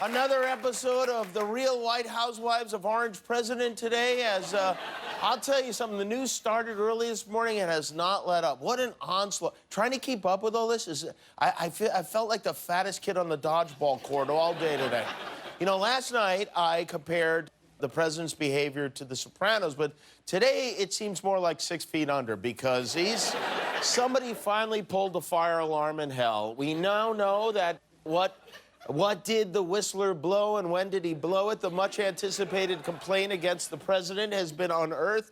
Another episode of The Real White Housewives of Orange President today. I'll tell you something, the news started early this morning and has not let up. What an onslaught. Trying to keep up with all this is, I felt like the fattest kid on the dodgeball court all day today. You know, last night I compared the president's behavior to The Sopranos, but today it seems more like 6 Feet Under because somebody finally pulled the fire alarm in hell. We now know that what did the whistler blow and when did he blow it? The much-anticipated complaint against the president has been unearthed.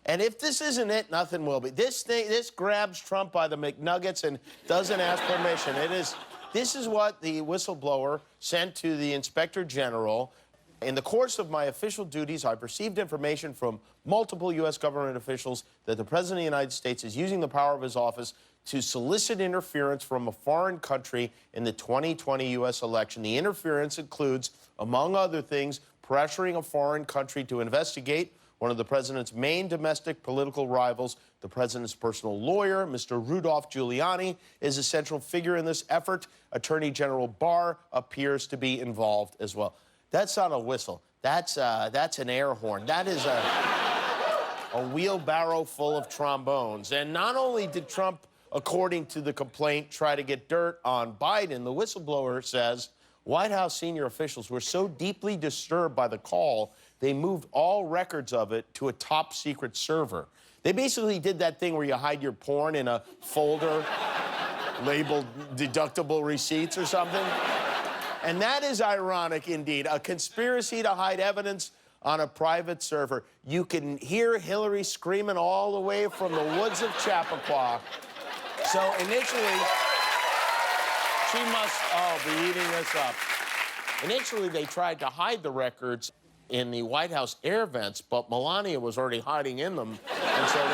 And if this isn't it, nothing will be. This grabs Trump by the McNuggets and doesn't ask permission. This is what the whistleblower sent to the Inspector General. In the course of my official duties, I've received information from multiple U.S. government officials that the President of the United States is using the power of his office to solicit interference from a foreign country in the 2020 U.S. election. The interference includes, among other things, pressuring a foreign country to investigate one of the president's main domestic political rivals. The president's personal lawyer, Mr. Rudolph Giuliani, is a central figure in this effort. Attorney General Barr appears to be involved as well. That's not a whistle. That's an air horn. That is a wheelbarrow full of trombones. And not only did Trump, according to the complaint, try to get dirt on Biden, the whistleblower says White House senior officials were so deeply disturbed by the call, they moved all records of it to a top-secret server. They basically did that thing where you hide your porn in a folder labeled deductible receipts or something. And that is ironic indeed, a conspiracy to hide evidence on a private server. You can hear Hillary screaming all the way from the woods of Chappaqua. So initially, she must, be eating this up. Initially, they tried to hide the records in the White House air vents, but Melania was already hiding in them. And so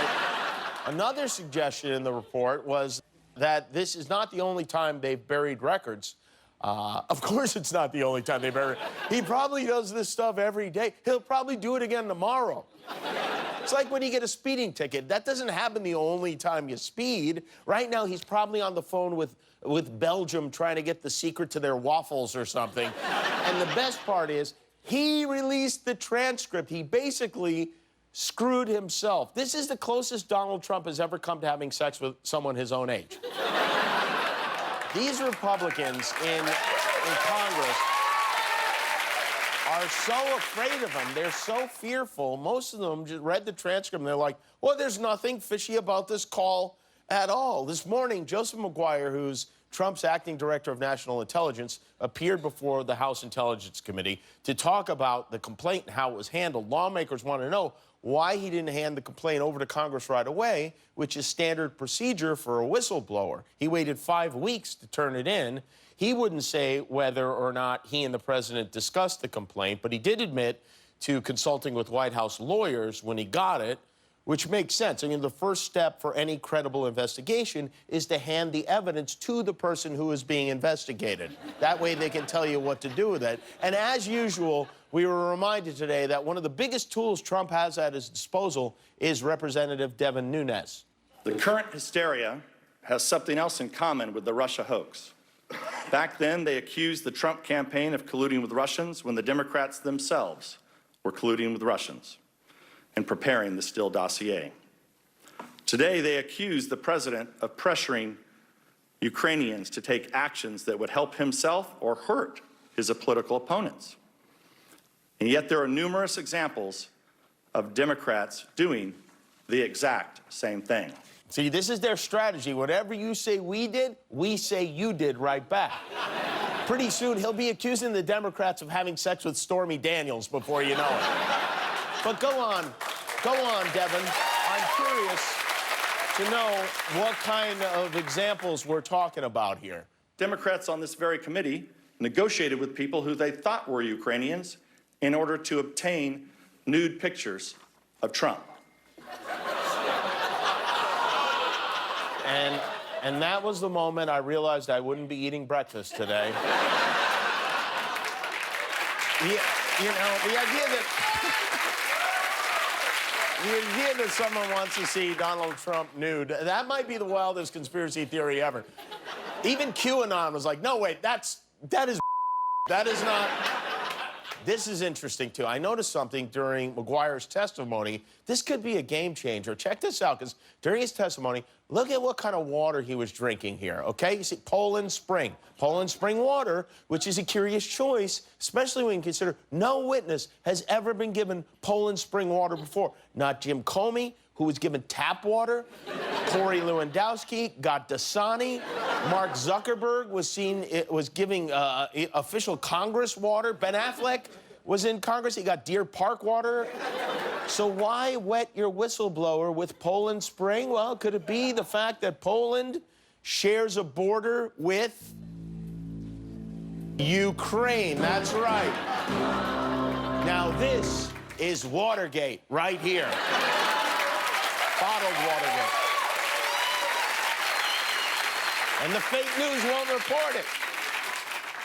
another suggestion in the report was that this is not the only time they've buried records. Of course it's not the only time they bury it. He probably does this stuff every day. He'll probably do it again tomorrow. It's like when you get a speeding ticket. That doesn't happen the only time you speed. Right now, he's probably on the phone with Belgium trying to get the secret to their waffles or something. And the best part is, he released the transcript. He basically screwed himself. This is the closest Donald Trump has ever come to having sex with someone his own age. These Republicans in Congress are so afraid of him. They're so fearful. Most of them just read the transcript and they're like, well, there's nothing fishy about this call at all. This morning, Joseph McGuire, who's Trump's acting director of national intelligence, appeared before the House Intelligence Committee to talk about the complaint and how it was handled. Lawmakers want to know why he didn't hand the complaint over to Congress right away, which is standard procedure for a whistleblower. He waited 5 weeks to turn it in. He wouldn't say whether or not he and the president discussed the complaint, but he did admit to consulting with White House lawyers when he got it, which makes sense. I mean, the first step for any credible investigation is to hand the evidence to the person who is being investigated. That way they can tell you what to do with it. And as usual, we were reminded today that one of the biggest tools Trump has at his disposal is Representative Devin Nunes. The current hysteria has something else in common with the Russia hoax. Back then, they accused the Trump campaign of colluding with Russians when the Democrats themselves were colluding with Russians and preparing the Steele dossier. Today, they accuse the president of pressuring Ukrainians to take actions that would help himself or hurt his political opponents. And yet there are numerous examples of Democrats doing the exact same thing. See, this is their strategy. Whatever you say we did, we say you did right back. Pretty soon, he'll be accusing the Democrats of having sex with Stormy Daniels before you know it. But go on, Devin. I'm curious to know what kind of examples we're talking about here. Democrats on this very committee negotiated with people who they thought were Ukrainians in order to obtain nude pictures of Trump. And that was the moment I realized I wouldn't be eating breakfast today. You know, the idea that someone wants to see Donald Trump nude, that might be the wildest conspiracy theory ever. Even QAnon was like, no, wait, that is That is not... This is interesting, too. I noticed something during McGuire's testimony. This could be a game changer. Check this out, because during his testimony, look at what kind of water he was drinking here, okay? You see, Poland Spring. Poland Spring water, which is a curious choice, especially when you consider no witness has ever been given Poland Spring water before. Not Jim Comey, who was given tap water. Corey Lewandowski got Dasani. Mark Zuckerberg was giving official Congress water. Ben Affleck was in Congress. He got Deer Park water. So why wet your whistleblower with Poland Spring? Well, could it be the fact that Poland shares a border with Ukraine? That's right. Now this is Watergate right here. Bottled Watergate. And the fake news won't report it.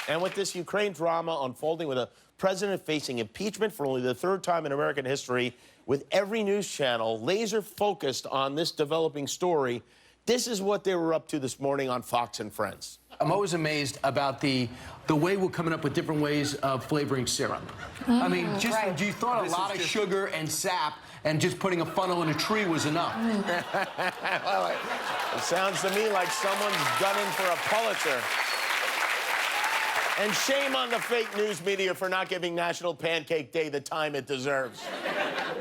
And with this Ukraine drama unfolding with a president facing impeachment for only the third time in American history, with every news channel laser focused on this developing story, this is what they were up to this morning on Fox and Friends. I'm always amazed about the way we're coming up with different ways of flavoring syrup. I mean, just you thought a lot of sugar and sap and just putting a funnel in a tree was enough. Well, it sounds to me like someone's gunning for a Pulitzer. And shame on the fake news media for not giving National Pancake Day the time it deserves.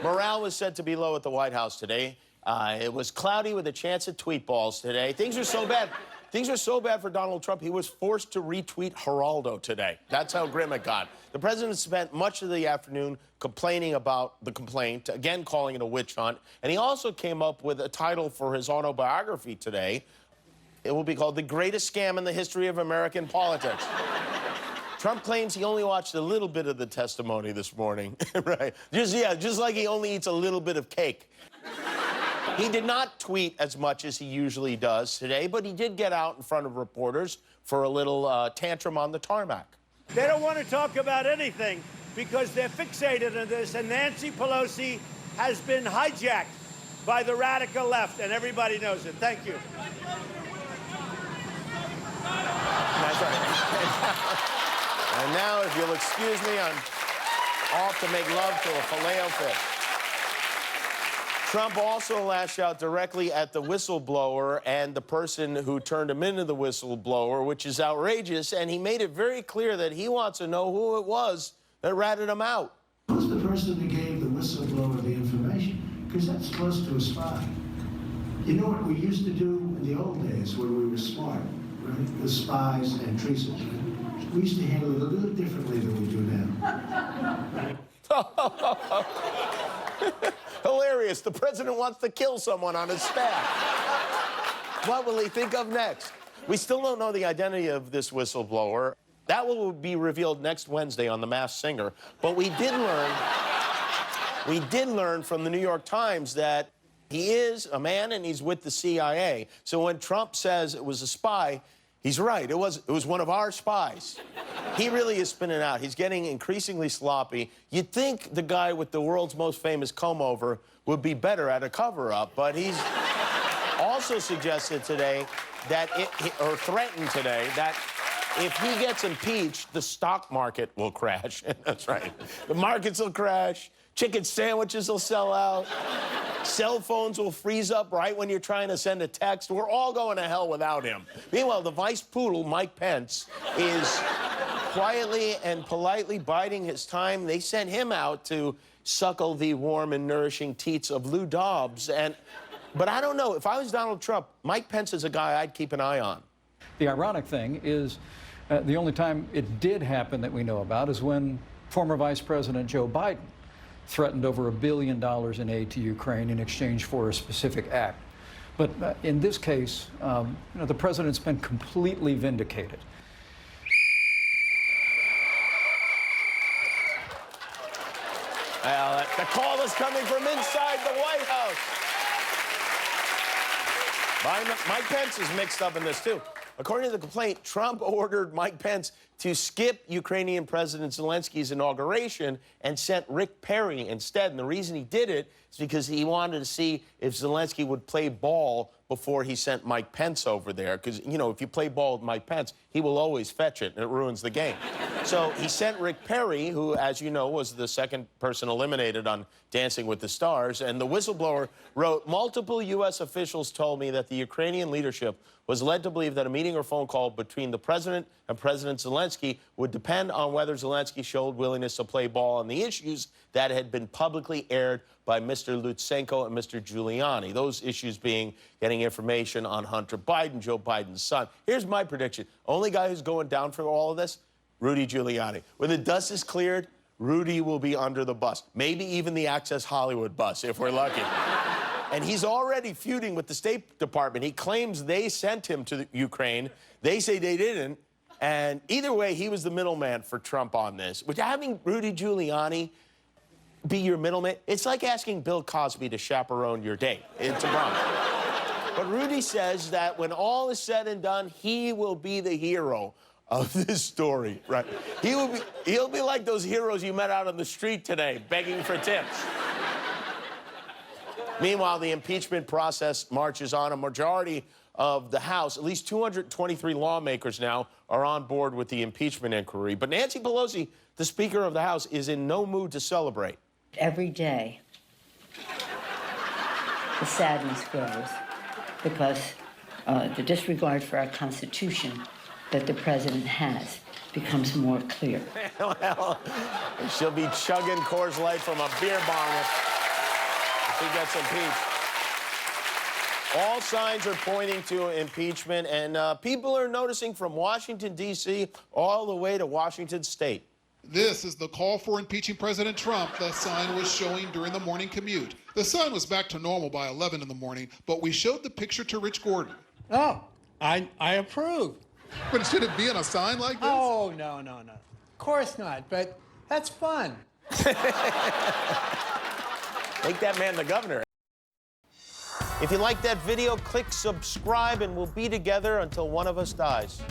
Morale was said to be low at the White House today. It was cloudy with a chance at tweet balls today. Things are so bad. Things are so bad for Donald Trump, he was forced to retweet Geraldo today. That's how grim it got. The president spent much of the afternoon complaining about the complaint, again calling it a witch hunt, and he also came up with a title for his autobiography today. It will be called The Greatest Scam in the History of American Politics. Trump claims he only watched a little bit of the testimony this morning. Right. Just like he only eats a little bit of cake. He did not tweet as much as he usually does today, but he did get out in front of reporters for a little tantrum on the tarmac. They don't want to talk about anything because they're fixated on this, and Nancy Pelosi has been hijacked by the radical left, and everybody knows it. Thank you. That's right. And now, if you'll excuse me, I'm off to make love to a Filet-O-Fish. Trump also lashed out directly at the whistleblower and the person who turned him into the whistleblower, which is outrageous, and he made it very clear that he wants to know who it was that ratted him out. Who's the person who gave the whistleblower the information? Because that's close to a spy. You know what we used to do in the old days when we were smart, right? The spies and treasons, right? We used to handle it a little differently than we do now. Hilarious. The president wants to kill someone on his staff. What will he think of next? We still don't know the identity of this whistleblower. That will be revealed next Wednesday on The Masked Singer. But we did learn from the New York Times that he is a man and he's with the CIA. So when Trump says it was a spy, he's right. It was one of our spies. He really is spinning out. He's getting increasingly sloppy. You'd think the guy with the world's most famous comb-over would be better at a cover-up, but he's also suggested today that or threatened today that if he gets impeached, the stock market will crash. That's right. The markets will crash. Chicken sandwiches will sell out. Cell phones will freeze up right when you're trying to send a text. We're all going to hell without him. Meanwhile, the vice poodle, Mike Pence, is quietly and politely biding his time. They sent him out to suckle the warm and nourishing teats of Lou Dobbs. But I don't know. If I was Donald Trump, Mike Pence is a guy I'd keep an eye on. The ironic thing is the only time it did happen that we know about is when former Vice President Joe Biden threatened over $1 billion in aid to Ukraine in exchange for a specific act. But in this case, the president's been completely vindicated. Well, the call is coming from inside the White House. Mike Pence is mixed up in this, too. According to the complaint, Trump ordered Mike Pence to skip Ukrainian President Zelensky's inauguration and sent Rick Perry instead. And the reason he did it is because he wanted to see if Zelensky would play ball before he sent Mike Pence over there. Because, you know, if you play ball with Mike Pence, he will always fetch it, and it ruins the game. So he sent Rick Perry, who, as you know, was the second person eliminated on Dancing with the Stars. And the whistleblower wrote, multiple U.S. officials told me that the Ukrainian leadership was led to believe that a meeting or phone call between the president and President Zelensky would depend on whether Zelensky showed willingness to play ball on the issues that had been publicly aired by Mr. Lutsenko and Mr. Giuliani. Those issues being getting information on Hunter Biden, Joe Biden's son. Here's my prediction. Only guy who's going down for all of this, Rudy Giuliani. When the dust is cleared, Rudy will be under the bus. Maybe even the Access Hollywood bus, if we're lucky. And he's already feuding with the State Department. He claims they sent him to Ukraine. They say they didn't. And either way, he was the middleman for Trump on this. Which, having Rudy Giuliani be your middleman, it's like asking Bill Cosby to chaperone your date. It's a problem. But Rudy says that when all is said and done, he will be the hero of this story, right? He'll be like those heroes you met out on the street today, begging for tips. Meanwhile, the impeachment process marches on. A majority of the House, at least 223 lawmakers now, are on board with the impeachment inquiry. But Nancy Pelosi, the Speaker of the House, is in no mood to celebrate. Every day, the sadness grows because the disregard for our Constitution that the president has becomes more clear. Well, she'll be chugging Coors Light from a beer bong if he gets impeached. All signs are pointing to impeachment, and people are noticing from Washington, D.C. all the way to Washington State. This is the call for impeaching President Trump the sign was showing during the morning commute. The sun was back to normal by 11 in the morning, but we showed the picture to Rich Gordon. Oh, I approve. But should it be on a sign like this? Oh, no. Of course not, but that's fun. Make that man the governor. If you like that video, click subscribe, and we'll be together until one of us dies.